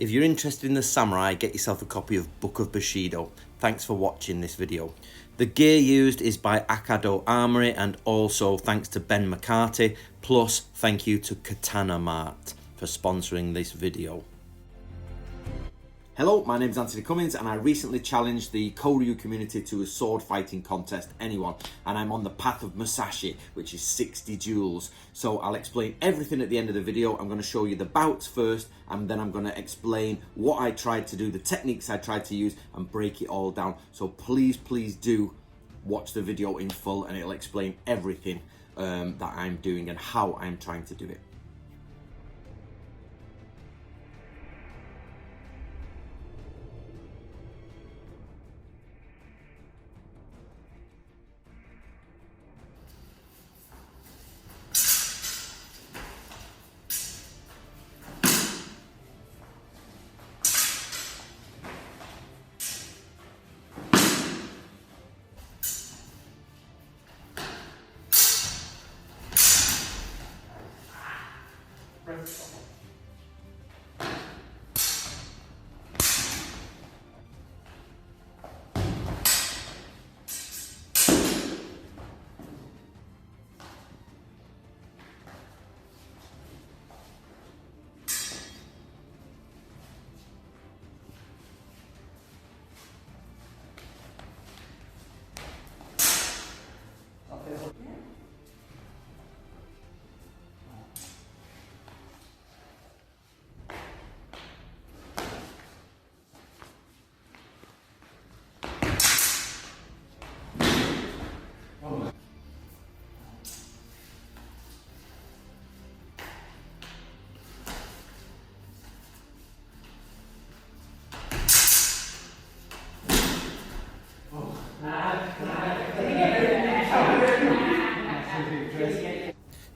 If you're interested in the samurai, get yourself a copy of Book of Bushido. Thanks for watching this video. The gear used is by Akado Armory, and also thanks to Ben McCarthy, plus thank you to Katana Mart for sponsoring this video. Hello, my name is Anthony Cummins and I recently challenged the Koryu community to a sword fighting contest, anyone, and I'm on the path of Musashi, which is 60 duels. So I'll explain everything at the end of the video. I'm going to show you the bouts first, and then I'm going to explain what I tried to do, the techniques I tried to use, and break it all down. So please do watch the video in full, and it'll explain everything that I'm doing and how I'm trying to do it.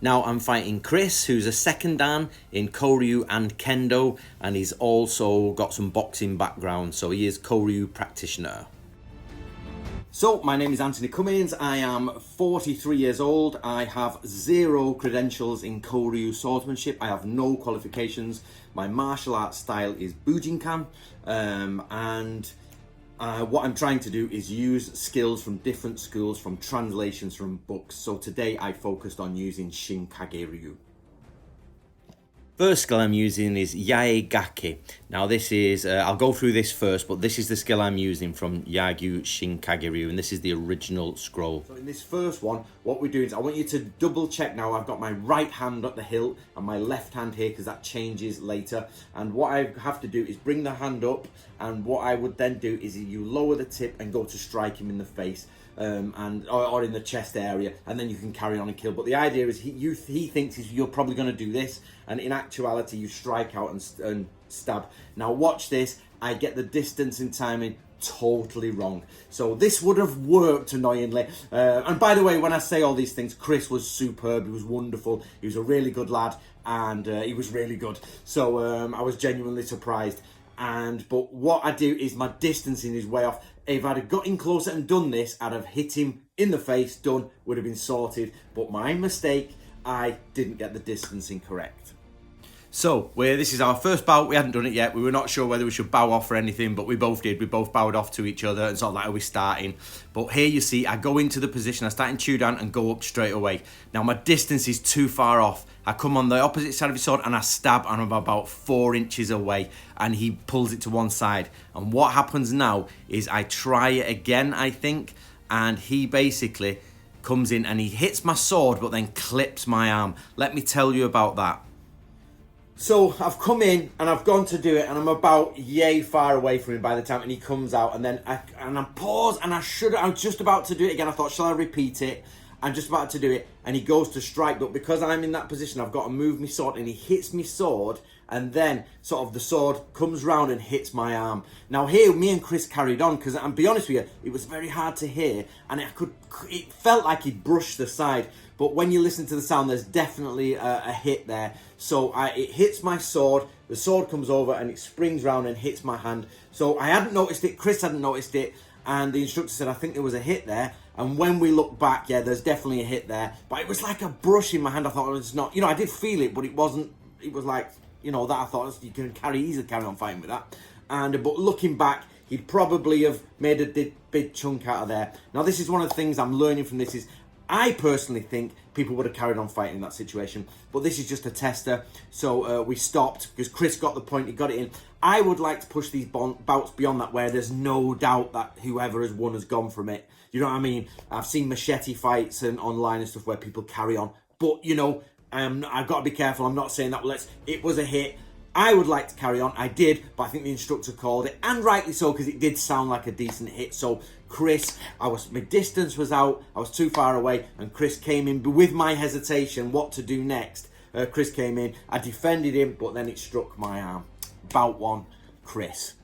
Now I'm fighting Chris, who's a second dan in Koryu and Kendo, and he's also got some boxing background, so he is Koryu practitioner. So my name is Anthony Cummins, I am 43 years old, I have 0 credentials in Koryu swordsmanship, I have no qualifications, my martial arts style is Bujinkan, and what I'm trying to do is use skills from different schools, from translations from books. So today I focused on using Shinkage-ryu. First skill I'm using is Yaegaki. Now this is, I'll go through this first, but this is the skill I'm using from Yagyu Shinkage-ryu, and this is the original scroll. So in this first one, what we're doing is I want you to double check now. I've got my right hand at the hilt and my left hand here, because that changes later. And what I have to do is bring the hand up, and what I would then do is you lower the tip and go to strike him in the face. Or in the chest area, and then you can carry on and kill. But the idea is he thinks you're probably going to do this, and in actuality you strike out and stab. Now watch this, I get the distance and timing totally wrong. So this would have worked annoyingly. And by the way, when I say all these things, Chris was superb, he was wonderful, he was a really good lad, and he was really good. So I was genuinely surprised. But what I do is my distancing is way off. If I'd have got in closer and done this, I'd have hit him in the face, done, would have been sorted. But my mistake, I didn't get the distancing correct. So, this is our first bout. We hadn't done it yet. We were not sure whether we should bow off or anything, but we both did. We both bowed off to each other, and sort of like how we're starting. But here you see, I go into the position, I start in Chudan and go up straight away. Now my distance is too far off. I come on the opposite side of his sword and I stab, and I'm about 4 inches away, and he pulls it to one side. And what happens now is I try it again, I think, and he basically comes in and he hits my sword but then clips my arm. Let me tell you about that. So I've come in and I've gone to do it, and I'm about yay far away from him by the time, and he comes out, and then I pause, and I was just about to do it again. I thought, shall I repeat it? I'm just about to do it, and he goes to strike, but because I'm in that position, I've got to move my sword, and he hits my sword, and then sort of the sword comes round and hits my arm. Now here, me and Chris carried on, because I'll be honest with you, it was very hard to hear, and it felt like he'd brushed the side, but when you listen to the sound, there's definitely a hit there. So it hits my sword, the sword comes over, and it springs round and hits my hand. So I hadn't noticed it, Chris hadn't noticed it, and the instructor said, I think there was a hit there. And when we look back, yeah, there's definitely a hit there. But it was like a brush in my hand. I thought it was not, I did feel it, but it wasn't, it was like, you know, that I thought you can easily carry on fighting with that. But looking back, he'd probably have made a big chunk out of there. Now, this is one of the things I'm learning from this is, I personally think people would have carried on fighting in that situation, but this is just a tester. So we stopped because Chris got the point, he got it in. I would like to push these bouts beyond that, where there's no doubt that whoever has won has gone from it. You know what I mean? I've seen machete fights and online and stuff where people carry on, but you know, I've got to be careful. I'm not saying that it was a hit. I would like to carry on. I did, but I think the instructor called it, and rightly so, because it did sound like a decent hit. So Chris, my distance was out, I was too far away, and Chris came in with my hesitation what to do next. Chris came in, I defended him, but then it struck my arm. Bout 1, Chris.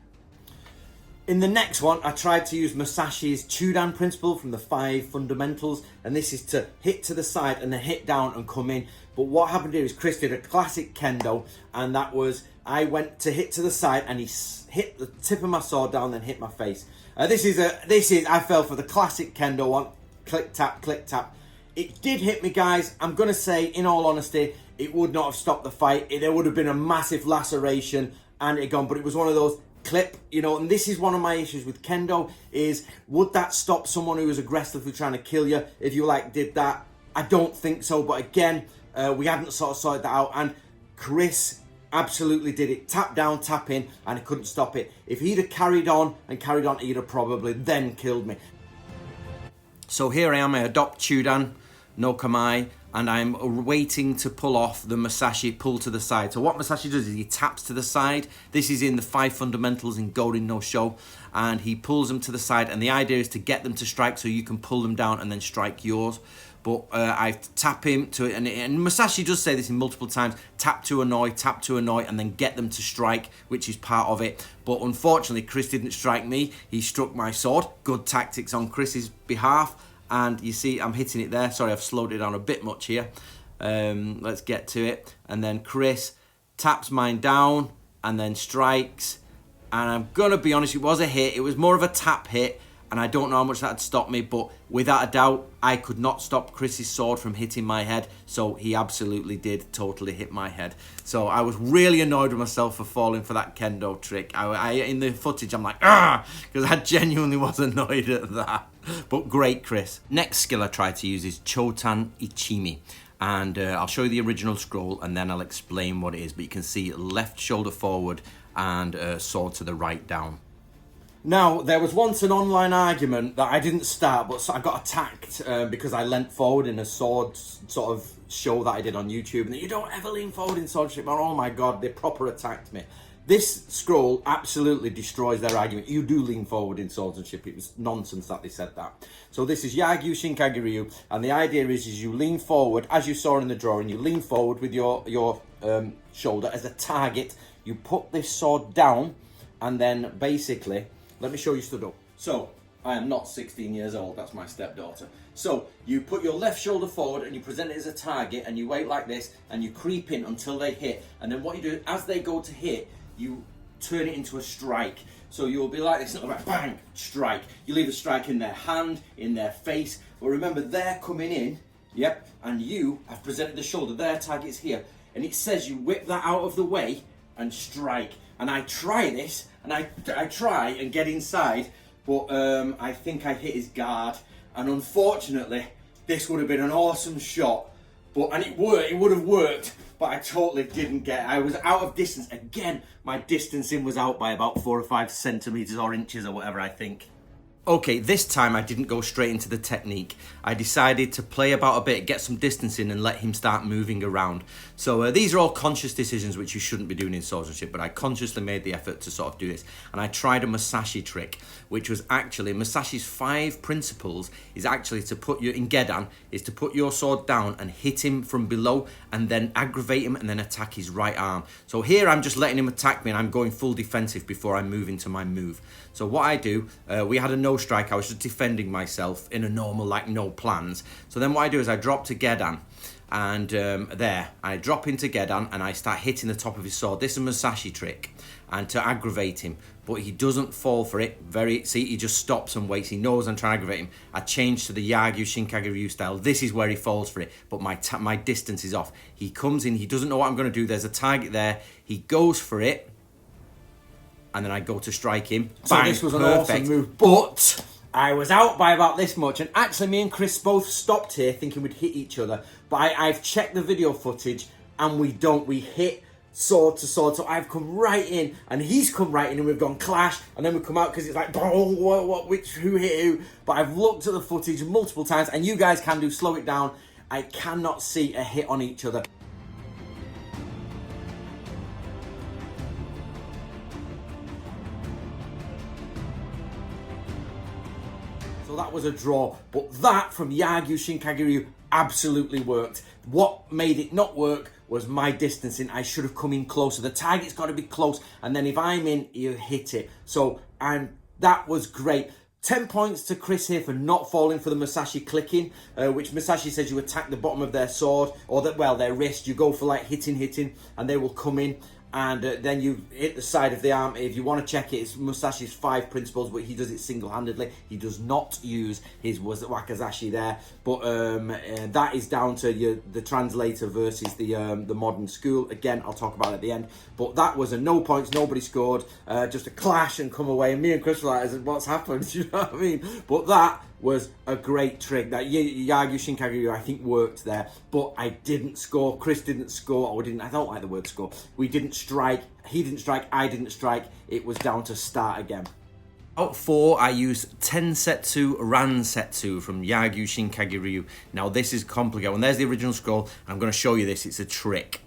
In the next one, I tried to use Musashi's Chudan principle from the 5 fundamentals, and this is to hit to the side and then hit down and come in. But what happened here is Chris did a classic kendo, and that was, I went to hit to the side and he hit the tip of my sword down, then hit my face. I fell for the classic kendo one, click tap, click tap. It did hit me, guys. I'm gonna say, in all honesty, it would not have stopped the fight. There would have been a massive laceration and it gone, but it was one of those clip, you know, and this is one of my issues with kendo is, would that stop someone who was aggressively trying to kill you if you did that? I don't think so, but again, we hadn't sort of sorted that out, and Chris absolutely did it. Tap down, tap in, and he couldn't stop it. If he'd have carried on, he'd have probably then killed me. So here I am, I adopt Chudan no Kamae, and I'm waiting to pull off the Musashi pull to the side. So what Musashi does is he taps to the side. This is in the 5 fundamentals in Gorin no Sho, and he pulls them to the side, and the idea is to get them to strike so you can pull them down and then strike yours. But I tap him to it, and Musashi does say this in multiple times, tap to annoy, and then get them to strike, which is part of it. But unfortunately, Chris didn't strike me. He struck my sword. Good tactics on Chris's behalf. And you see, I'm hitting it there. Sorry, I've slowed it down a bit much here. Let's get to it. And then Chris taps mine down and then strikes. And I'm going to be honest, it was a hit. It was more of a tap hit. And I don't know how much that had stopped me, but without a doubt, I could not stop Chris's sword from hitting my head. So he absolutely did totally hit my head. So I was really annoyed with myself for falling for that kendo trick. I in the footage, I'm like, ah, because I genuinely was annoyed at that. But great, Chris. Next skill I tried to use is Chotan Ichimi. And I'll show you the original scroll and then I'll explain what it is. But you can see left shoulder forward and sword to the right down. Now, there was once an online argument that I didn't start, but I got attacked because I leant forward in a sword sort of show that I did on YouTube. And you don't ever lean forward in swordsmanship. Oh my God, they proper attacked me. This scroll absolutely destroys their argument. You do lean forward in swordsmanship. It was nonsense that they said that. So this is Yagyu Shinkage-ryu, and the idea is you lean forward, as you saw in the drawing, you lean forward with your shoulder as a target. You put this sword down, and then basically, let me show you stood up. So, I am not 16 years old, that's my stepdaughter. So, you put your left shoulder forward and you present it as a target and you wait like this and you creep in until they hit. And then what you do, as they go to hit, you turn it into a strike. So you'll be like this, like bang, strike. You leave a strike in their hand, in their face. But remember, they're coming in, yep, and you have presented the shoulder, their target's here. And it says you whip that out of the way and strike. And I try this, and I try and get inside, but I think I hit his guard. And unfortunately, this would have been an awesome shot. And it would have worked, but I totally didn't get it. I was out of distance. Again, my distancing was out by about 4 or 5 centimeters or inches or whatever, I think. Okay, this time I didn't go straight into the technique. I decided to play about a bit, get some distance in and let him start moving around. So these are all conscious decisions which you shouldn't be doing in swordsmanship, but I consciously made the effort to sort of do this. And I tried a Musashi trick, which was actually, Musashi's 5 principles is actually to put in Gedan, is to put your sword down and hit him from below and then aggravate him and then attack his right arm. So here I'm just letting him attack me and I'm going full defensive before I move into my move. So what I do, we had a no strike, I was just defending myself in a normal, like no plans. So then what I do is I drop to Gedan, and I drop into Gedan and I start hitting the top of his sword. This is a Musashi trick. and to aggravate him. But he doesn't fall for it. See, he just stops and waits. He knows I'm trying to aggravate him. I change to the Yagyu Shinkage-ryu style. This is where he falls for it, but my distance is off. He comes in, he doesn't know what I'm going to do. There's a target there. He goes for it, and then I go to strike him. So Bang, this was an perfect. awesome move, but I was out by about this much, and actually me and Chris both stopped here thinking we'd hit each other, but I've checked the video footage, and we don't. We hit sword to sword, so I've come right in, and he's come right in, and we've gone clash, and then we come out because it's like, who hit who? But I've looked at the footage multiple times, and you guys can slow it down. I cannot see a hit on each other. So that was a draw, but that from Yagyu Shinkage-ryu absolutely worked. What made it not work was my distancing. I should have come in closer. The target's got to be close, and then if I'm in, you hit it. So, and that was great. 10 points to Chris here for not falling for the Musashi clicking, which Musashi says you attack the bottom of their sword, or their wrist. You go for like hitting, and they will come in. And then you hit the side of the arm. If you want to check it, it's Musashi's 5 principles, but he does it single-handedly. He does not use his wakizashi there. But that is down to the translator versus the modern school. Again, I'll talk about it at the end. But that was a no points, nobody scored. Just a clash and come away. And me and Chris were like, what's happened? You know what I mean? But that was a great trick. That Yagyu Shinkage-ryu, I think, worked there. But I didn't score. Chris didn't score. I don't like the word score. We didn't strike. He didn't strike. I didn't strike. It was down to start again. Out 4, I used Tensetsu Ransetsu from Yagyu Shinkage-ryu. Now, this is complicated. When there's the original scroll, I'm going to show you this. It's a trick.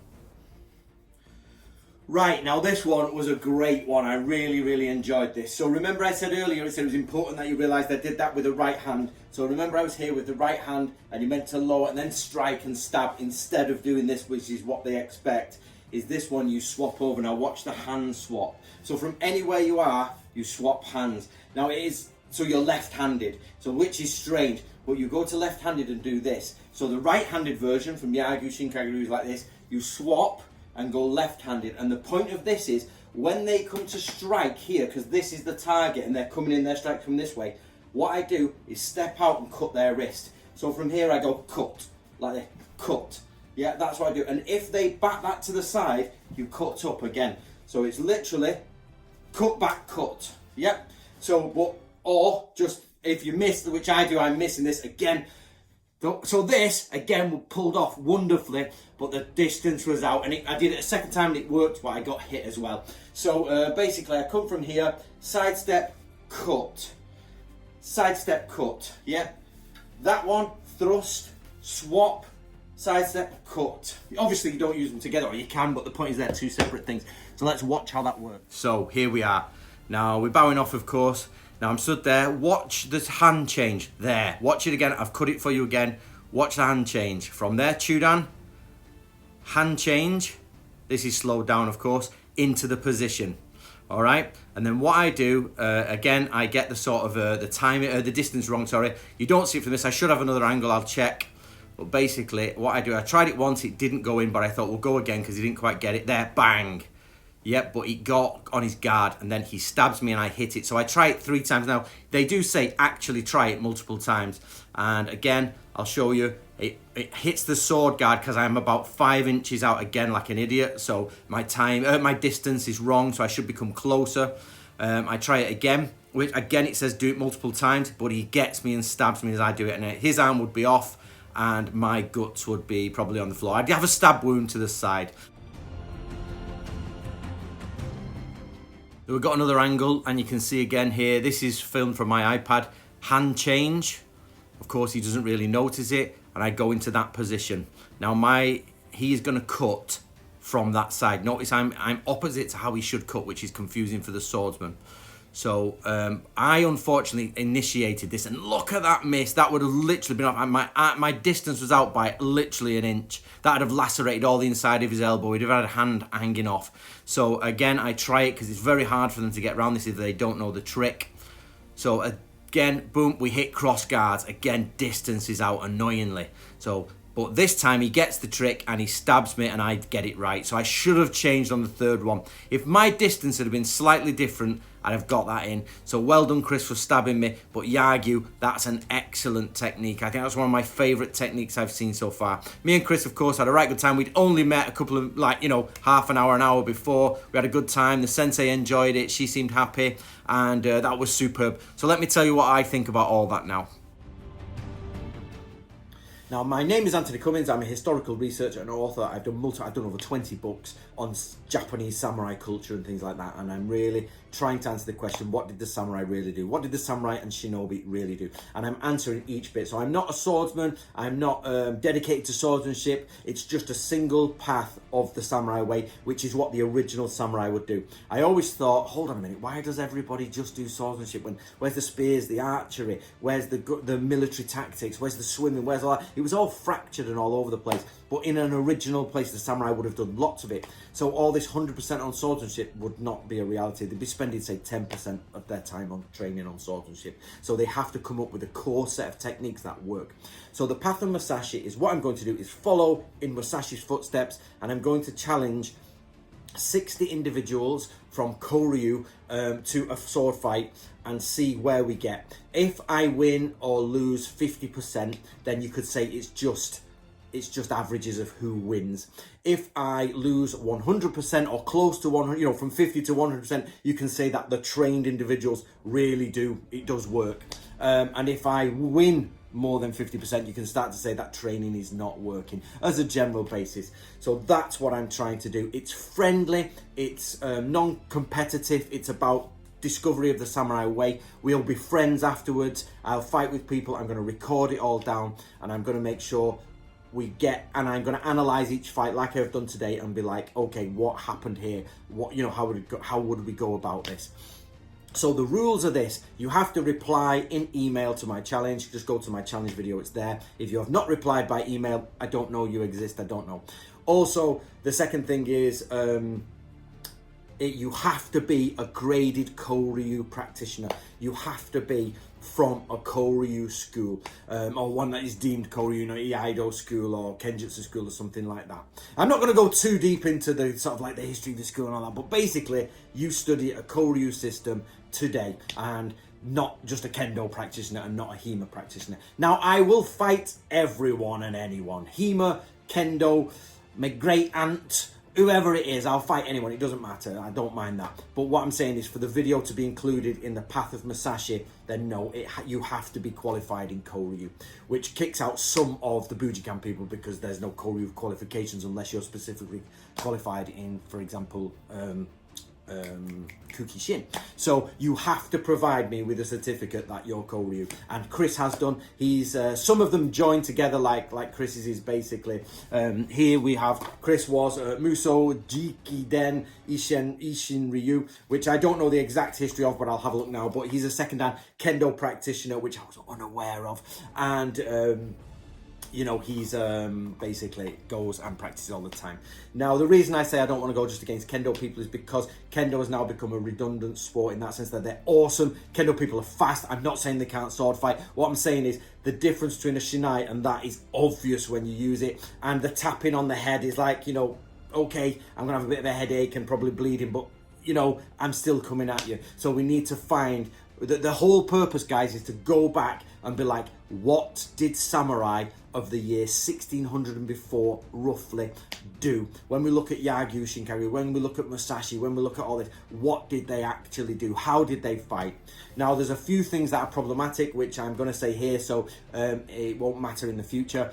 Right, now this one was a great one. I really, really enjoyed this. So remember I said earlier, it was important that you realised I did that with the right hand. So remember I was here with the right hand, and you meant to lower and then strike and stab instead of doing this, which is what they expect. Is this one you swap over. Now watch the hand swap. So from anywhere you are, you swap hands. Now it is, so you're left-handed, so which is strange, but you go to left-handed and do this. So the right-handed version from Yagyu Shinkage-ryu is like this. You swap and go left-handed, and the point of this is when they come to strike here, because this is the target and they're coming in, their strike from this way, what I do is step out and cut their wrist. So from here I go cut, like this, cut. Yeah, that's what I do. And if they back that to the side, you cut up again. So it's literally cut back, cut. Yep. So, or just if you miss, which I do, I'm missing this again. So this, again, pulled off wonderfully, but the distance was out. And I did it a second time and it worked, but I got hit as well. So basically, I come from here, sidestep, cut. Sidestep, cut. Yeah. That one, thrust, swap, sidestep, cut. Obviously, you don't use them together, or you can, but the point is they're two separate things. So let's watch how that works. So here we are. Now we're bowing off, of course. Now I'm stood there. Watch this hand change. There. Watch it again. I've cut it for you again. Watch the hand change. From there, Chudan. Hand change. This is slowed down, of course, into the position. All right. And then what I do, again, I get the sort of the time, the distance wrong. Sorry. You don't see it from this. I should have another angle. I'll check. But basically, what I do, I tried it once. It didn't go in, but I thought we'll go again because he didn't quite get it. There. Bang. Yep, but he got on his guard and then he stabs me and I hit it. So I try it 3 times. Now, they do say actually try it multiple times. And again, I'll show you. It hits the sword guard because I'm about 5 inches out again like an idiot. So my distance is wrong, so I should become closer. I try it again, which again it says do it multiple times, but he gets me and stabs me as I do it. And his arm would be off and my guts would be probably on the floor. I'd have a stab wound to the side. We've got another angle, and you can see again here, this is filmed from my iPad. Hand change. Of course, he doesn't really notice it, and I go into that position. Now, he is going to cut from that side. Notice I'm opposite to how he should cut, which is confusing for the swordsman. So I unfortunately initiated this, and look at that miss. That would have literally been off. My distance was out by literally an inch. That would have lacerated all the inside of his elbow. He'd have had a hand hanging off. So again, I try it because it's very hard for them to get around this if they don't know the trick. So again, boom, we hit cross guards. Again, distance is out annoyingly. So But this time he gets the trick and he stabs me and I get it right. So I should have changed on the third one. If my distance had been slightly different, I'd have got that in. So well done, Chris, for stabbing me. But Yagyu, that's an excellent technique. I think that's one of my favourite techniques I've seen so far. Me and Chris, of course, had a right good time. We'd only met a couple of, half an hour before. We had a good time. The sensei enjoyed it. She seemed happy. And that was superb. So let me tell you what I think about all that now. Now, my name is Anthony Cummins. I'm a historical researcher and author. I've done over 20 books on Japanese samurai culture and things like that. And I'm really trying to answer the question, what did the samurai really do? What did the samurai and shinobi really do? And I'm answering each bit. So I'm not a swordsman. I'm not dedicated to swordsmanship. It's just a single path of the samurai way, which is what the original samurai would do. I always thought, hold on a minute, why does everybody just do swordsmanship? Where's the spears, the archery? Where's the military tactics? Where's the swimming? Where's all that? It was all fractured and all over the place. But in an original place, the samurai would have done lots of it. So all this 100% on swordsmanship would not be a reality. They'd be spending, say, 10% of their time on training on swordsmanship. So they have to come up with a core set of techniques that work. So the path of Musashi is what I'm going to do is follow in Musashi's footsteps, and I'm going to challenge 60 individuals from Koryu to a sword fight and see where we get. If I win or lose 50%, then you could say it's just averages of who wins. If I lose 100% or close to 100, from 50 to 100%, you can say that the trained individuals really do, it does work. And if I win more than 50%, you can start to say that training is not working as a general basis. So that's what I'm trying to do. It's friendly, it's non-competitive, it's about discovery of the samurai way. We'll be friends afterwards. I'll fight with people. I'm going to record it all down, and I'm going to make sure and I'm going to analyze each fight like I've done today and be like, okay, what happened here? How would we go about this? So the rules are this: you have to reply in email to my challenge. Just go to my challenge video, it's there. If you have not replied by email, I don't know you exist, I don't know. Also, the second thing is, you have to be a graded Koryu practitioner. You have to be from a Koryu school, or one that is deemed Koryu, Iaido school or Kenjutsu school or something like that. I'm not going to go too deep into the sort of like the history of the school and all that, but basically you study a Koryu system today and not just a Kendo practitioner and not a Hema practitioner. Now, I will fight everyone and anyone. Hema, Kendo, my great aunt, whoever it is, I'll fight anyone. It doesn't matter. I don't mind that. But what I'm saying is, for the video to be included in the Path of Musashi, then no, you have to be qualified in Koryu, which kicks out some of the Bujikan people because there's no Koryu qualifications unless you're specifically qualified in, for example, Kukishin. So you have to provide me with a certificate that you're Koryu, and Chris has done. He's some of them joined together like Chris's is basically. Here we have Chris was Muso Jikiden Ishin-ryu, which I don't know the exact history of, but I'll have a look now. But he's a second dan Kendo practitioner, which I was unaware of, and he's basically goes and practices all the time. Now, the reason I say I don't want to go just against Kendo people is because Kendo has now become a redundant sport in that sense that they're awesome. Kendo people are fast. I'm not saying they can't sword fight. What I'm saying is the difference between a Shinai and that is obvious when you use it. And the tapping on the head is like, okay, I'm going to have a bit of a headache and probably bleeding, but, I'm still coming at you. So we need to find... The whole purpose, guys, is to go back and be like, what did samurai of the year 1600 and before roughly do? When we look at Yagyu Shinkage-ryu, when we look at Musashi, when we look at all this, what did they actually do? How did they fight? Now, there's a few things that are problematic, which I'm going to say here, so it won't matter in the future.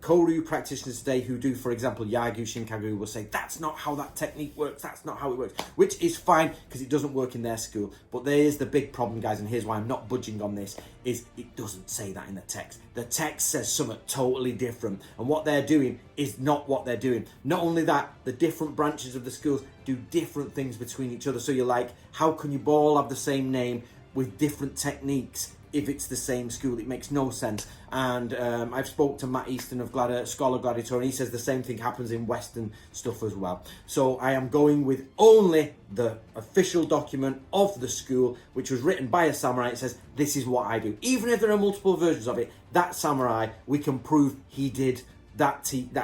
Koryu practitioners today who do, for example, Yagyu Shinkage-ryu will say, that's not how that technique works, that's not how it works, which is fine because it doesn't work in their school. But there's the big problem, guys, and here's why I'm not budging on this, is it doesn't say that in the text. The text says something totally different, and what they're doing is not what they're doing. Not only that, the different branches of the schools do different things between each other. So you're like, how can you all have the same name with different techniques if it's the same school? It makes no sense. And I've spoke to Matt Easton of Scholar Gladiator, and he says the same thing happens in Western stuff as well. So I am going with only the official document of the school, which was written by a samurai. It says, this is what I do. Even if there are multiple versions of it, that samurai, we can prove he did that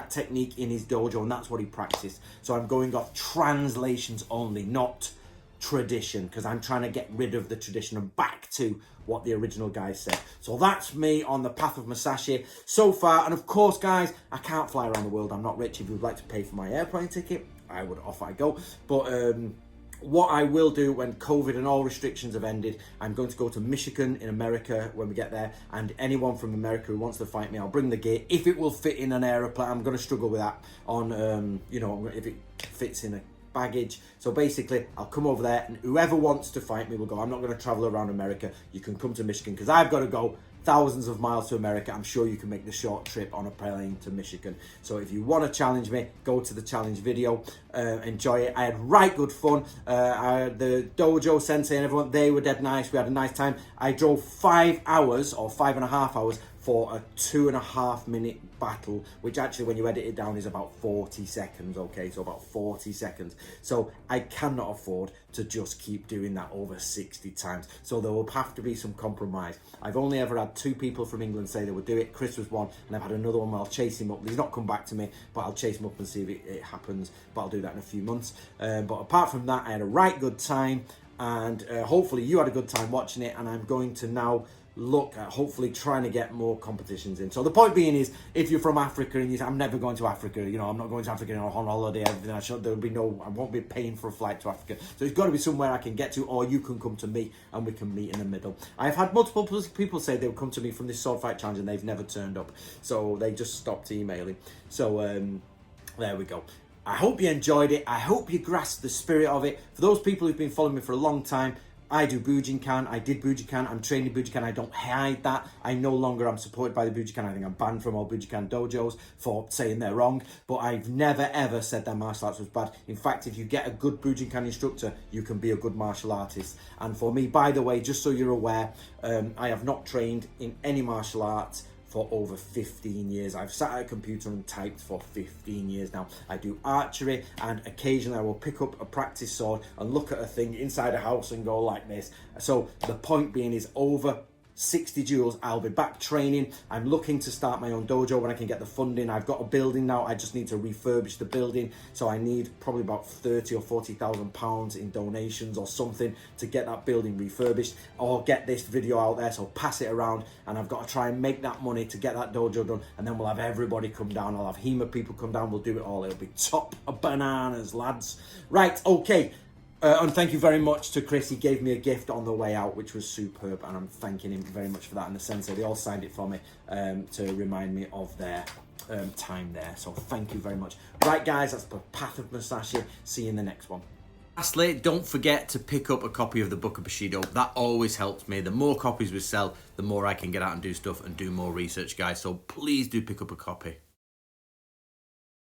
technique in his dojo, and that's what he practiced. So I'm going off translations only, not tradition, because I'm trying to get rid of the tradition and back to what the original guy said. So that's me on the path of Musashi so far. And of course, guys, I can't fly around the world. I'm not rich. If you'd like to pay for my airplane ticket, I would, off I go. But what I will do when COVID and all restrictions have ended, I'm going to go to Michigan in America when we get there, and anyone from America who wants to fight me, I'll bring the gear. If it will fit in an aeroplane, I'm going to struggle with that on, you know, if it fits in a baggage. So basically, I'll come over there, and whoever wants to fight me will go. I'm not going to travel around America. You can come to Michigan, because I've got to go thousands of miles to America. I'm sure you can make the short trip on a plane to Michigan. So if you want to challenge me, go to the challenge video. Enjoy it. I had right good fun. The dojo sensei and everyone, they were dead nice. We had a nice time. I drove 5 hours or 5.5 hours for a 2.5 minute battle, which actually when you edit it down is about 40 seconds, okay? So about 40 seconds. So I cannot afford to just keep doing that over 60 times. So there will have to be some compromise. I've only ever had 2 people from England say they would do it. Chris was one, and I've had another one where I'll chase him up. He's not come back to me, but I'll chase him up and see if it happens, but I'll do that in a few months. But apart from that, I had a right good time, and hopefully you had a good time watching it, and I'm going to now look at hopefully trying to get more competitions in. So the point being is, if you're from Africa and you say, I'm never going to Africa, you know, I'm not going to Africa on holiday, everything, there'll be no, I won't be paying for a flight to Africa. So it's got to be somewhere I can get to, or you can come to me and we can meet in the middle. I've had multiple people say they would come to me from this sword fight challenge and they've never turned up. So they just stopped emailing. So there we go. I hope you enjoyed it. I hope you grasped the spirit of it. For those people who've been following me for a long time, I do Bujinkan. I did Bujinkan. I'm training Bujinkan. I don't hide that. I no longer am supported by the Bujinkan. I think I'm banned from all Bujinkan dojos for saying they're wrong. But I've never ever said that martial arts was bad. In fact, if you get a good Bujinkan instructor, you can be a good martial artist. And for me, by the way, just so you're aware, I have not trained in any martial arts for over 15 years. I've sat at a computer and typed for 15 years now. I do archery, and occasionally I will pick up a practice sword and look at a thing inside a house and go like this. So the point being is, over 60 duels, I'll be back training. I'm looking to start my own dojo when I can get the funding. I've got a building now. I just need to refurbish the building. So I need probably about 30 or 40,000 pounds in donations or something to get that building refurbished, or get this video out there. So pass it around, and I've got to try and make that money to get that dojo done. And then we'll have everybody come down. I'll have HEMA people come down. We'll do it all. It'll be top of bananas, lads. Right, okay. And thank you very much to Chris. He gave me a gift on the way out, which was superb, and I'm thanking him very much for that. And the sensei, they all signed it for me to remind me of their time there. So thank you very much. Right, guys, that's the Path of Musashi. See you in the next one. Lastly, don't forget to pick up a copy of the Book of Bushido. That always helps me. The more copies we sell, the more I can get out and do stuff and do more research, guys. So please do pick up a copy.